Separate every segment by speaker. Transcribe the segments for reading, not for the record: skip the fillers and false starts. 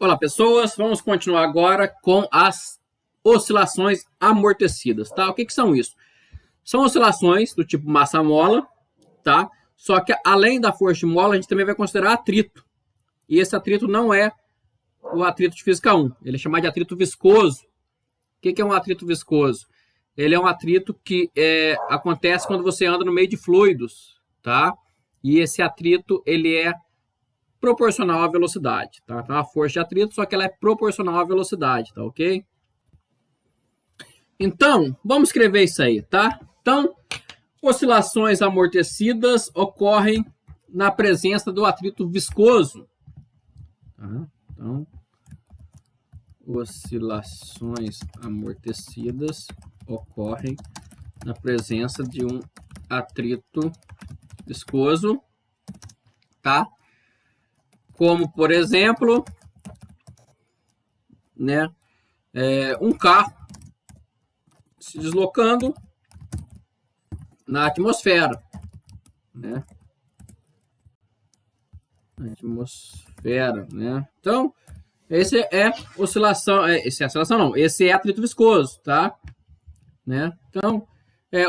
Speaker 1: Olá, pessoas. Vamos continuar agora com as oscilações amortecidas, tá? O que são isso? São oscilações do tipo massa-mola, tá? Só que além da força de mola, a gente também vai considerar atrito. E esse atrito não é o atrito de física 1. Ele é chamado de atrito viscoso. O que é um atrito viscoso? Ele é um atrito que acontece quando você anda no meio de fluidos, tá? E esse atrito, ele é proporcional à velocidade, tá? Então, a força de atrito, só que ela é proporcional à velocidade, tá ok? Então, vamos escrever isso aí, tá? Então, oscilações amortecidas ocorrem na presença do atrito viscoso. Tá? Então, oscilações amortecidas ocorrem na presença de um atrito viscoso, tá? Como, por exemplo, né, um carro se deslocando na atmosfera, né? Na atmosfera, né? Então, esse é oscilação, esse é atrito viscoso, tá? Né? Então,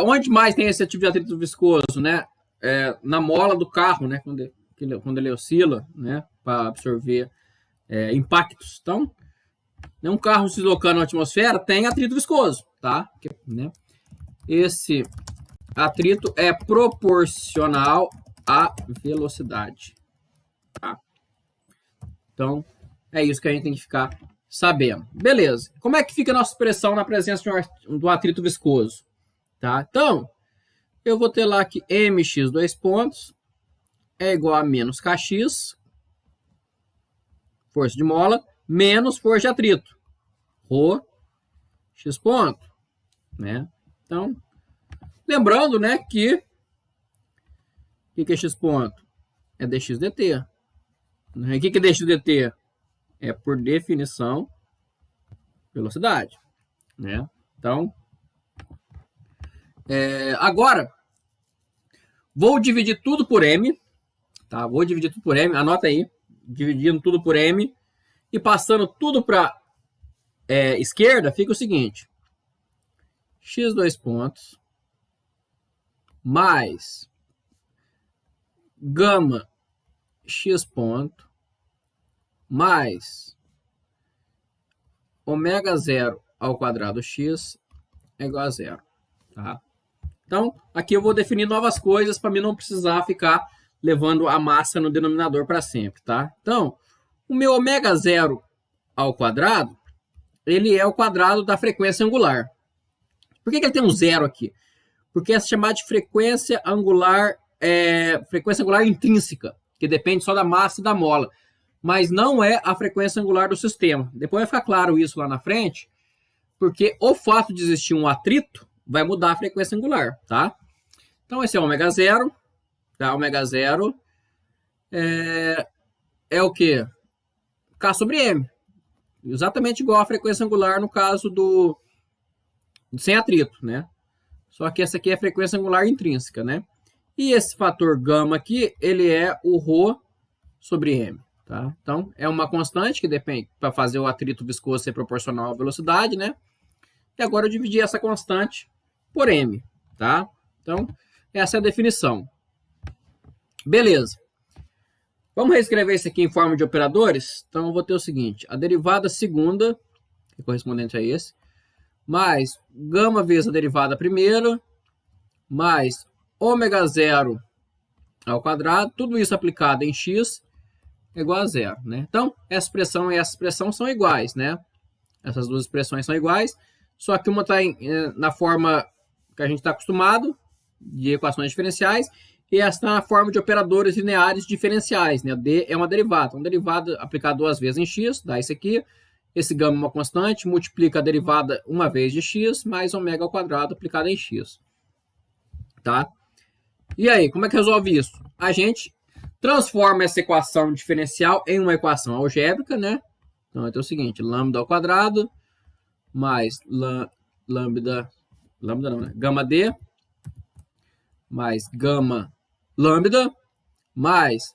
Speaker 1: onde mais tem esse tipo de atrito viscoso, né? Na mola do carro, né? Quando ele oscila, né? Para absorver impactos. Então, um carro se deslocando na atmosfera tem atrito viscoso, tá? Né? Esse atrito é proporcional à velocidade. Tá? Então, é isso que a gente tem que ficar sabendo. Beleza. Como é que fica a nossa expressão na presença do atrito viscoso? Tá? Então, eu vou ter lá que mx, dois pontos, é igual a menos kx, força de mola, menos força de atrito, ρ, x ponto. Né? Então, lembrando, né, que o que é x ponto? É dx dt. O que é dx dt? É, por definição, velocidade. Né? Então, agora, vou dividir tudo por m. Tá? Vou dividir tudo por m. Anota aí. Dividindo tudo por m. E passando tudo para esquerda, fica o seguinte. X dois pontos mais gama x ponto mais ômega zero ao quadrado x é igual a zero. Tá? Então, aqui eu vou definir novas coisas para mim não precisar ficar levando a massa no denominador para sempre. Tá? Então, o meu ômega zero ao quadrado, ele é o quadrado da frequência angular. Por que ele tem um zero aqui? Porque é chamado de frequência angular intrínseca, que depende só da massa e da mola, mas não é a frequência angular do sistema. Depois vai ficar claro isso lá na frente, porque o fato de existir um atrito vai mudar a frequência angular, tá? Então, esse é ômega zero, tá? Ômega zero é o quê? K sobre M. Exatamente igual a frequência angular no caso do sem atrito, né? Só que essa aqui é a frequência angular intrínseca, né? E esse fator gama aqui, ele é o ρ sobre m, tá? Então, é uma constante que depende para fazer o atrito viscoso ser proporcional à velocidade, né? E agora eu dividi essa constante por m, tá? Então, essa é a definição. Beleza. Vamos reescrever isso aqui em forma de operadores? Então, eu vou ter o seguinte. A derivada segunda, que é correspondente a esse, mais gama vezes a derivada primeira, mais ômega zero ao quadrado, tudo isso aplicado em x é igual a zero, né? Então, essa expressão e essa expressão são iguais, né? Essas duas expressões são iguais, só que uma está na forma que a gente está acostumado, de equações diferenciais, e essa está na forma de operadores lineares diferenciais, né? D é uma derivada. Uma derivada aplicada duas vezes em x, dá isso aqui. Esse gama é uma constante, multiplica a derivada uma vez de x, mais ômega ao quadrado aplicado em x. Tá? E aí, como é que resolve isso? A gente transforma essa equação diferencial em uma equação algébrica, né? Então, é o seguinte, lambda ao quadrado mais lambda não, né? Gama d mais gama lambda mais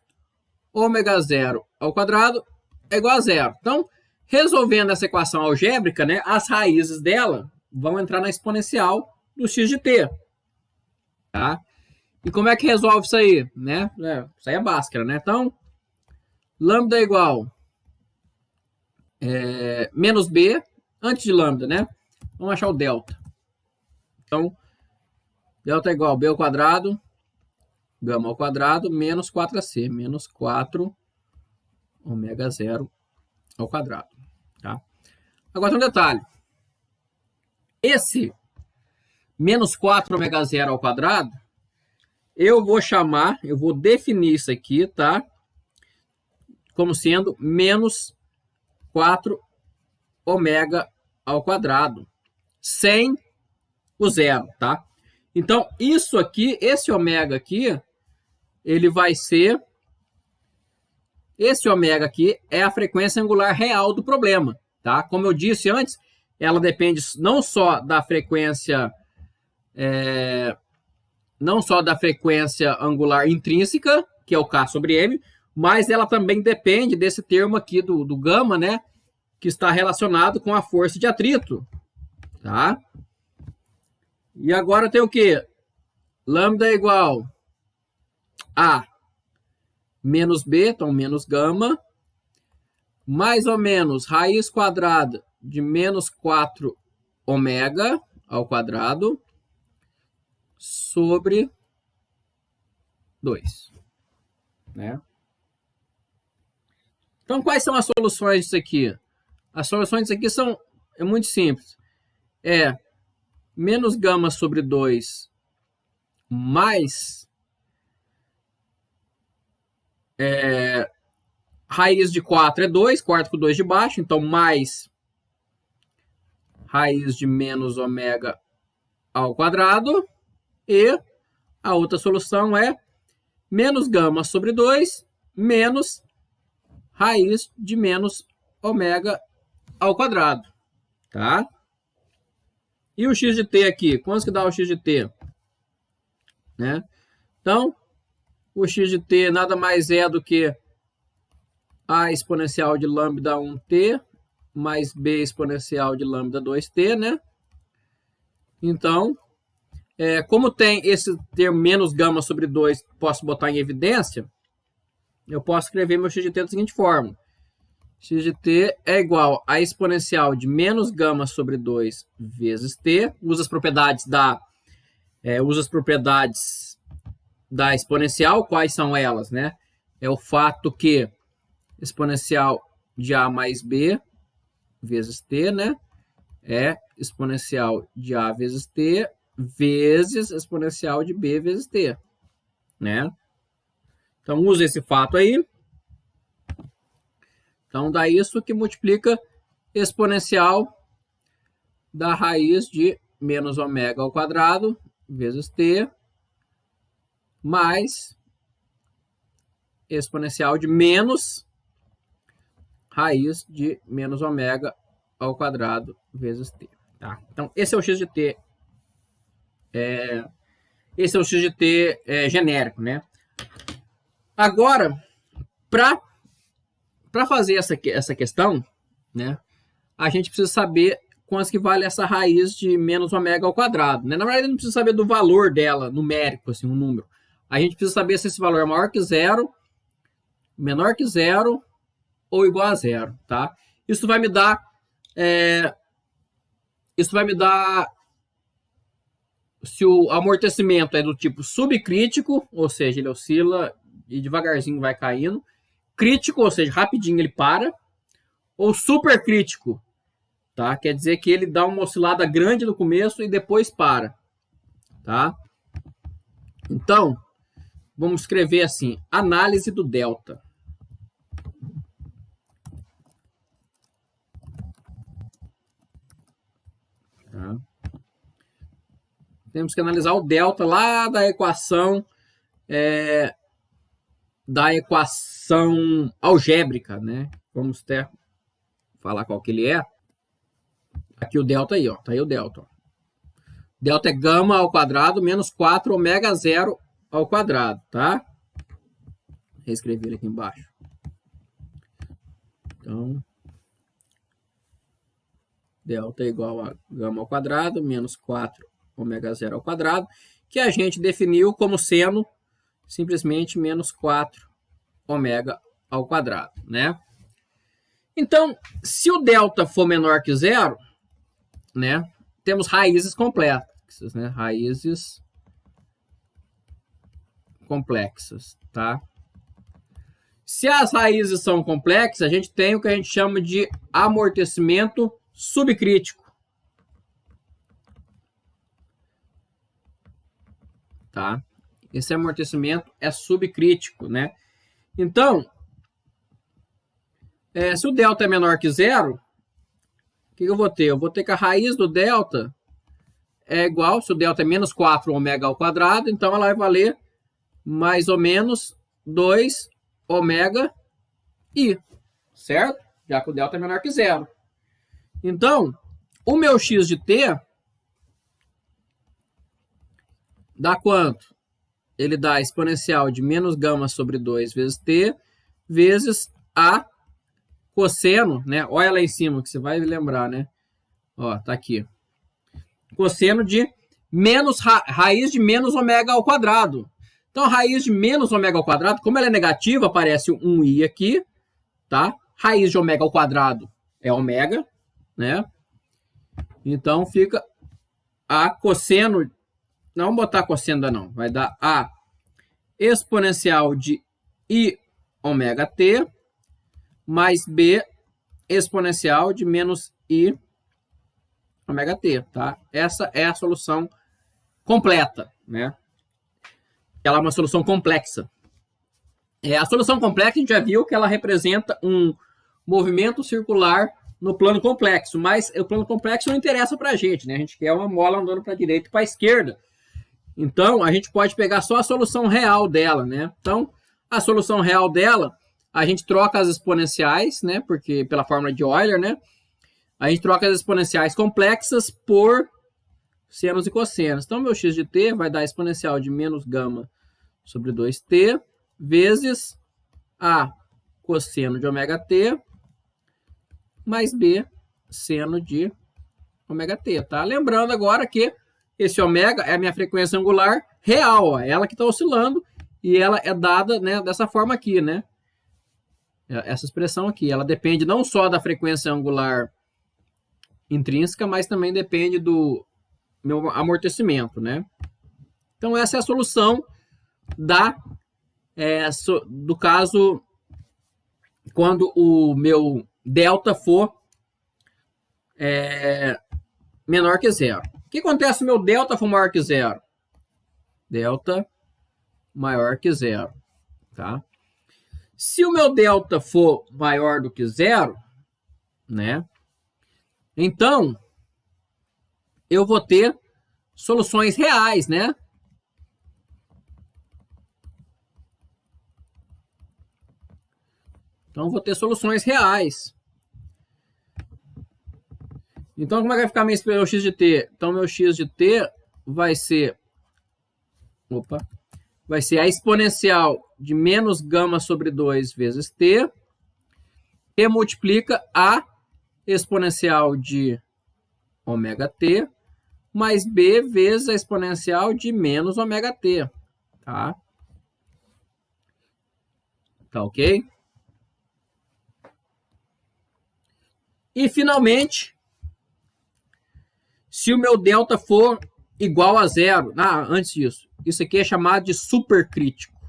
Speaker 1: ômega zero ao quadrado é igual a zero. Então, resolvendo essa equação algébrica, né, as raízes dela vão entrar na exponencial do x de t. Tá? E como é que resolve isso aí? Né? Isso aí é Bhaskara, né? Então, lambda é igual menos b, antes de lambda, né? Vamos achar o delta. Então, delta é igual a b ao quadrado, gama ao quadrado, menos 4ac, menos 4 ômega zero ao quadrado. Tá? Agora tem um detalhe. Esse menos 4 ômega zero ao quadrado, eu vou definir isso aqui, tá? Como sendo menos 4 ômega ao quadrado, sem o zero, tá? Então, isso aqui, esse ômega aqui, ele vai ser... Esse ômega aqui é a frequência angular real do problema, tá? Como eu disse antes, ela depende não só da frequência... não só da frequência angular intrínseca, que é o K sobre M, mas ela também depende desse termo aqui do gama, né? Que está relacionado com a força de atrito, tá? E agora tem o quê? Lambda é igual a menos b, então menos gama, mais ou menos raiz quadrada de menos 4 ômega ao quadrado sobre 2, né? Então, quais são as soluções disso aqui? As soluções disso aqui é muito simples. É menos gama sobre 2 mais raiz de 4 é 2, quarto com 2 de baixo, então mais raiz de menos ômega ao quadrado. E a outra solução é menos gama sobre 2 menos raiz de menos ômega ao quadrado, tá? E o x de t aqui? Quanto que dá o x de t? Né? Então, o x de t nada mais é do que a exponencial de lambda 1t mais b exponencial de lambda 2t, né? Então, como tem esse termo menos gama sobre 2, posso botar em evidência, eu posso escrever meu x de t da seguinte forma. X de t é igual a exponencial de menos gama sobre 2 vezes t. Usa as propriedades da exponencial. Quais são elas, né? É o fato que exponencial de a mais b vezes t, né? É exponencial de a vezes t vezes exponencial de b vezes t, né? Então, usa esse fato aí. Então, dá isso que multiplica exponencial da raiz de menos ômega ao quadrado vezes t mais exponencial de menos raiz de menos ômega ao quadrado vezes t. Tá? Então, esse é o x de t. Esse é o x de t genérico, né? Agora, para fazer essa questão, né, a gente precisa saber quanto que vale essa raiz de menos ômega ao quadrado. Né? Na verdade, não precisa saber do valor dela, numérico, assim, um número. A gente precisa saber se esse valor é maior que zero, menor que zero ou igual a zero. Tá? Isso vai me dar se o amortecimento é do tipo subcrítico, ou seja, ele oscila e devagarzinho vai caindo. Crítico, ou seja, rapidinho ele para. Ou supercrítico, tá? Quer dizer que ele dá uma oscilada grande no começo e depois para, tá? Então, vamos escrever assim, análise do delta. Tá? Temos que analisar o delta lá da equação algébrica, né? Vamos falar qual que ele é. Aqui o delta aí, ó. Tá aí o delta. Ó. Delta é gama ao quadrado menos 4 ômega zero ao quadrado, tá? Reescrever ele aqui embaixo. Então, delta é igual a gama ao quadrado menos 4 ômega zero ao quadrado, que a gente definiu como sendo simplesmente menos 4 ômega ao quadrado, né? Então, se o delta for menor que zero, né, temos raízes complexas, né? Raízes complexas, tá? Se as raízes são complexas, a gente tem o que a gente chama de amortecimento subcrítico. Tá? Esse amortecimento é subcrítico, né? Então, se o delta é menor que zero, o que eu vou ter? Eu vou ter que a raiz do delta é igual, se o delta é menos 4 ômega ao quadrado, então ela vai valer mais ou menos 2 ômega i, certo? Já que o delta é menor que zero. Então, o meu x de t dá quanto? Ele dá a exponencial de menos gama sobre 2 vezes t, vezes a cosseno, né? Olha lá em cima que você vai lembrar, né? Ó, tá aqui. Cosseno de menos raiz de menos ômega ao quadrado. Então, a raiz de menos ômega ao quadrado, como ela é negativa, aparece um i aqui, tá? Raiz de ômega ao quadrado é ômega, né? Então, fica a cosseno, não vamos botar cosseno ainda não, vai dar a exponencial de i ômega t mais b exponencial de menos i ômega t, tá? Essa é a solução completa, né? Ela é uma solução complexa. A solução complexa a gente já viu que ela representa um movimento circular no plano complexo, mas o plano complexo não interessa para a gente, né? A gente quer uma mola andando para a direita e para a esquerda. Então, a gente pode pegar só a solução real dela, né? Então, a solução real dela, a gente troca as exponenciais, né? Porque pela fórmula de Euler, né? A gente troca as exponenciais complexas por senos e cossenos. Então, meu x de t vai dar exponencial de menos gama sobre 2t vezes a cosseno de ômega t mais b seno de ômega t, tá? Lembrando agora que esse ômega é a minha frequência angular real, ó, ela que está oscilando e ela é dada, né, dessa forma aqui, né? Essa expressão aqui, ela depende não só da frequência angular intrínseca, mas também depende do meu amortecimento, né? Então essa é a solução do caso quando o meu delta for menor que zero. O que acontece se o meu delta for maior que zero? Delta maior que zero, tá? Se o meu delta for maior do que zero, né? Então, eu vou ter soluções reais, né? Então, eu vou ter soluções reais. Então, como é que vai ficar meu x de t? Então, meu x de t vai ser... vai ser a exponencial de menos gama sobre 2 vezes t, que multiplica a exponencial de ômega t, mais b vezes a exponencial de menos ômega t, tá? Tá ok? E, finalmente, se o meu delta for igual a zero, antes disso, isso aqui é chamado de supercrítico,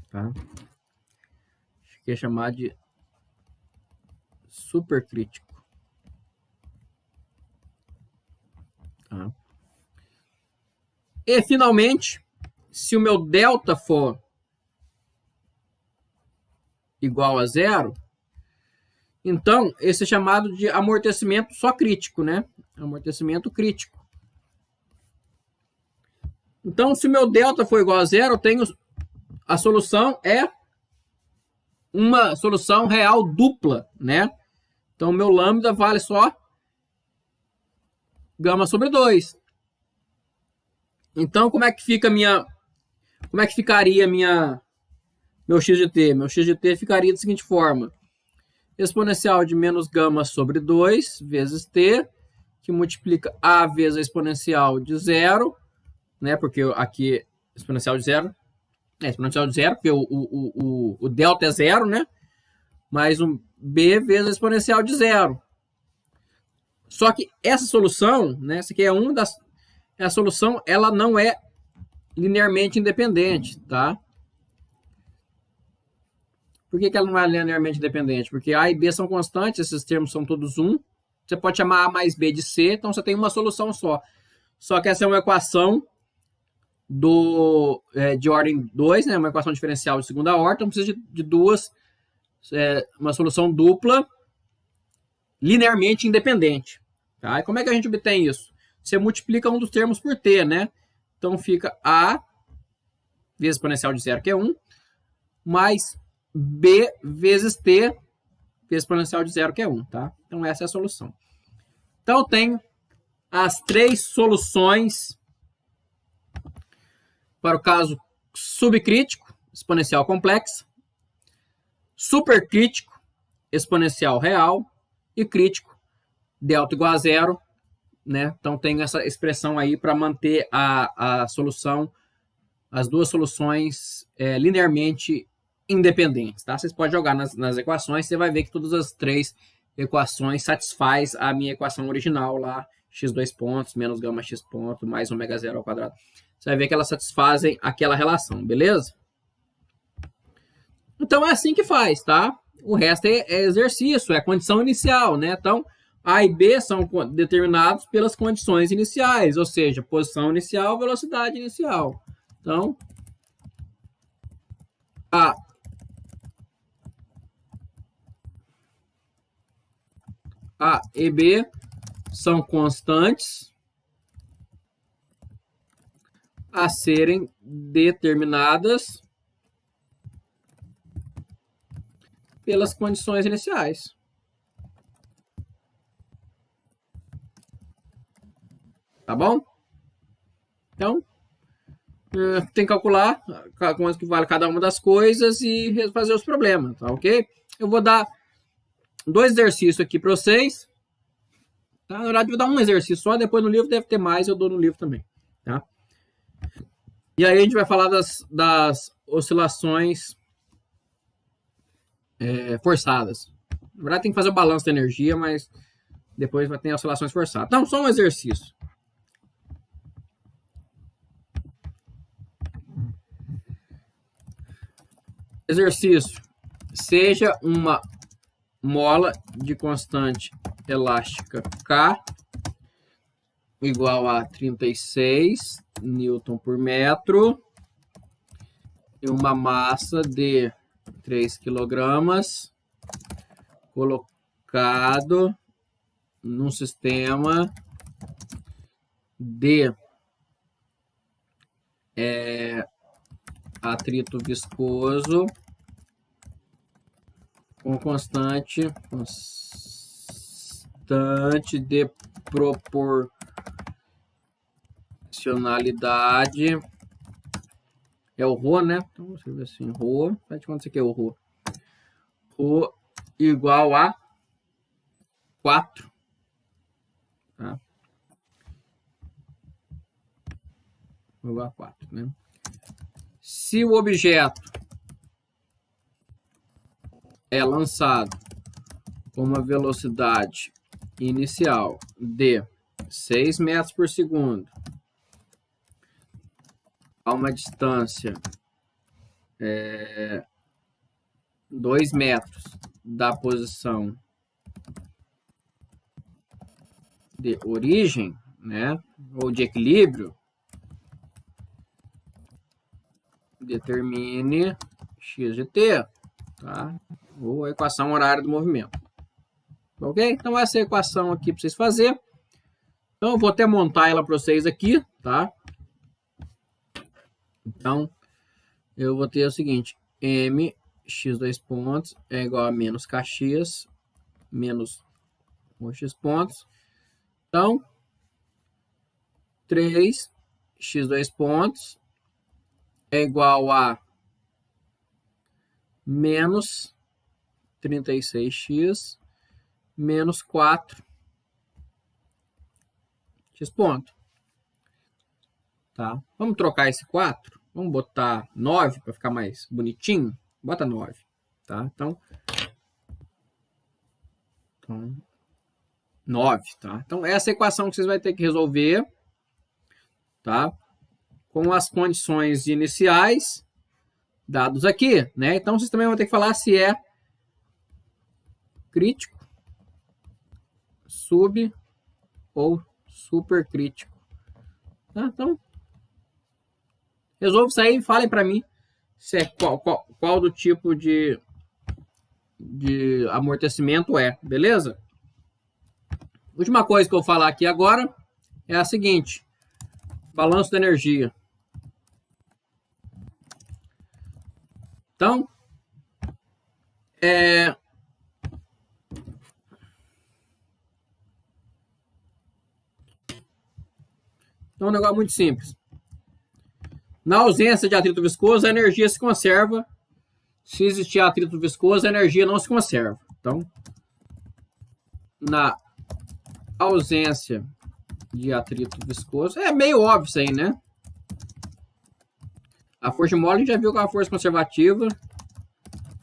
Speaker 1: tá? Isso aqui é chamado de supercrítico. Tá? E, finalmente, se o meu delta for igual a zero, então, esse é chamado de amortecimento só crítico, né? Amortecimento crítico. Então, se o meu delta for igual a zero, eu tenho a solução é uma solução real dupla, né? Então, o meu lambda vale só gama sobre 2. Então, como é que ficaria meu x de t? Meu x de t ficaria da seguinte forma. exponencial de menos gama sobre 2 vezes t, que multiplica a vezes a exponencial de zero, né? Porque aqui exponencial de zero, exponencial de zero, porque o delta é zero, né? Mais um b vezes a exponencial de zero. Só que essa solução, né? Essa aqui é uma das... A solução, ela não é linearmente independente, tá? Por que ela não é linearmente independente? Porque A e B são constantes, esses termos são todos 1. Você pode chamar A mais B de C, então você tem uma solução só. Só que essa é uma equação de ordem 2, né? Uma equação diferencial de segunda ordem, então precisa de duas, uma solução dupla linearmente independente. Tá? E como é que a gente obtém isso? Você multiplica um dos termos por t, né? Então fica A vezes exponencial de zero, que é 1, mais B vezes T vezes exponencial de zero, que é 1, tá? Então essa é a solução. Então eu tenho as três soluções para o caso subcrítico, exponencial complexa, supercrítico, exponencial real, e crítico, delta igual a zero, né? Então tem essa expressão aí para manter a solução, as duas soluções linearmente independentes, tá? Vocês podem jogar nas equações, você vai ver que todas as três equações satisfaz a minha equação original lá, x2 pontos, menos gama x ponto, mais ômega zero ao quadrado. Você vai ver que elas satisfazem aquela relação, beleza? Então é assim que faz, tá? O resto é exercício, é condição inicial, né? Então, A e B são determinados pelas condições iniciais, ou seja, posição inicial, velocidade inicial. Então, A e B são constantes a serem determinadas pelas condições iniciais. Tá bom? Então, tem que calcular quanto que vale cada uma das coisas e fazer os problemas, tá ok? Eu vou dar 2 exercícios aqui para vocês. Tá? Na verdade, eu vou dar um exercício só, depois no livro deve ter mais, eu dou no livro também. Tá? E aí a gente vai falar das oscilações forçadas. Na verdade, tem que fazer o balanço da energia, mas depois vai ter oscilações forçadas. Então, só um exercício. Exercício. Seja uma mola de constante elástica K igual a 36 Newton por metro e uma massa de 3 quilogramas colocado num sistema de atrito viscoso com constante de proporcionalidade. É o ρ, né? Então, vou escrever assim, ρ. Faz de conta que é o ρ. ρ igual a 4. Tá? Igual a 4, né? Se o objeto é lançado com uma velocidade inicial de 6 metros por segundo a uma distância 2 metros da posição de origem, né, ou de equilíbrio, determine x de t, tá? Ou a equação horária do movimento. Ok? Então essa é a equação aqui para vocês fazerem. Então eu vou até montar ela para vocês aqui, tá? Então eu vou ter o seguinte: m x2 pontos é igual a menos kx menos x pontos. Então 3 x2 pontos é igual a menos 36x menos 4x ponto. Tá? Vamos trocar esse 4? Vamos botar 9 para ficar mais bonitinho? Bota 9. Tá? Então 9. Tá? Então, essa é a equação que vocês vão ter que resolver. Tá? Com as condições iniciais dados aqui. Né? Então, vocês também vão ter que falar se é crítico, sub ou supercrítico. Tá? Então, resolve isso aí e falem para mim se é qual do tipo de amortecimento é, beleza? Última coisa que eu vou falar aqui agora é a seguinte: balanço da energia. Então, é um negócio muito simples. Na ausência de atrito viscoso, a energia se conserva. Se existir atrito viscoso, a energia não se conserva. Então, na ausência de atrito viscoso, é meio óbvio isso aí, né? A força mole a gente já viu que é uma força conservativa.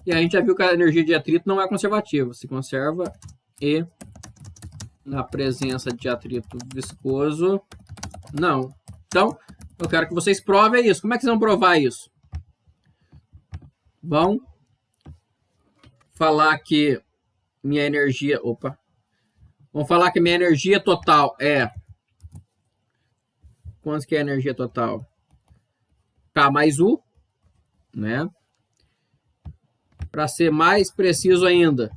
Speaker 1: E a gente já viu que a energia de atrito não é conservativa. Se conserva e na presença de atrito viscoso, não. Então, eu quero que vocês provem isso. Como é que vocês vão provar isso? Vão falar que minha energia... Opa! Vamos falar que minha energia total é... Quanto que é a energia total? K mais U, né? Para ser mais preciso ainda.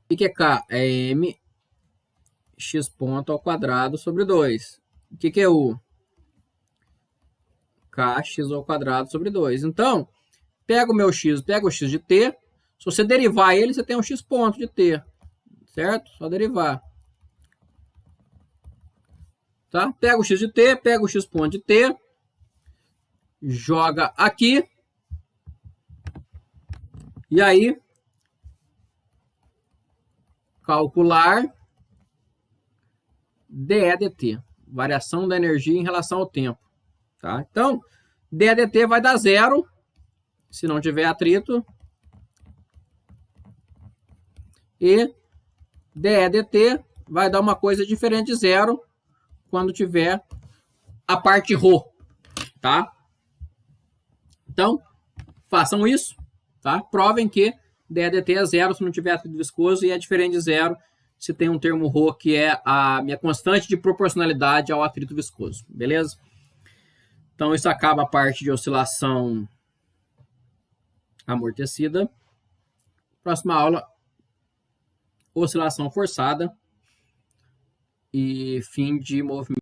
Speaker 1: O que é K? É M x ponto ao quadrado sobre 2. O que é U? Kx ao quadrado sobre 2. Então, pega o meu x, pega o x de t. Se você derivar ele, você tem um x ponto de t. Certo? Só derivar. Tá? Pega o x de t, pega o x ponto de t. Joga aqui. E aí, calcular dE dt. Variação da energia em relação ao tempo. Tá? Então, dE dt vai dar zero. Se não tiver atrito. E dE dt vai dar uma coisa diferente de zero quando tiver a parte ρ. Tá? Então, façam isso. Tá? Provem que dE dt é zero se não tiver atrito viscoso e é diferente de zero se tem um termo ρ que é a minha constante de proporcionalidade ao atrito viscoso. Beleza? Então, isso acaba a parte de oscilação amortecida. Próxima aula, oscilação forçada e fim de movimento.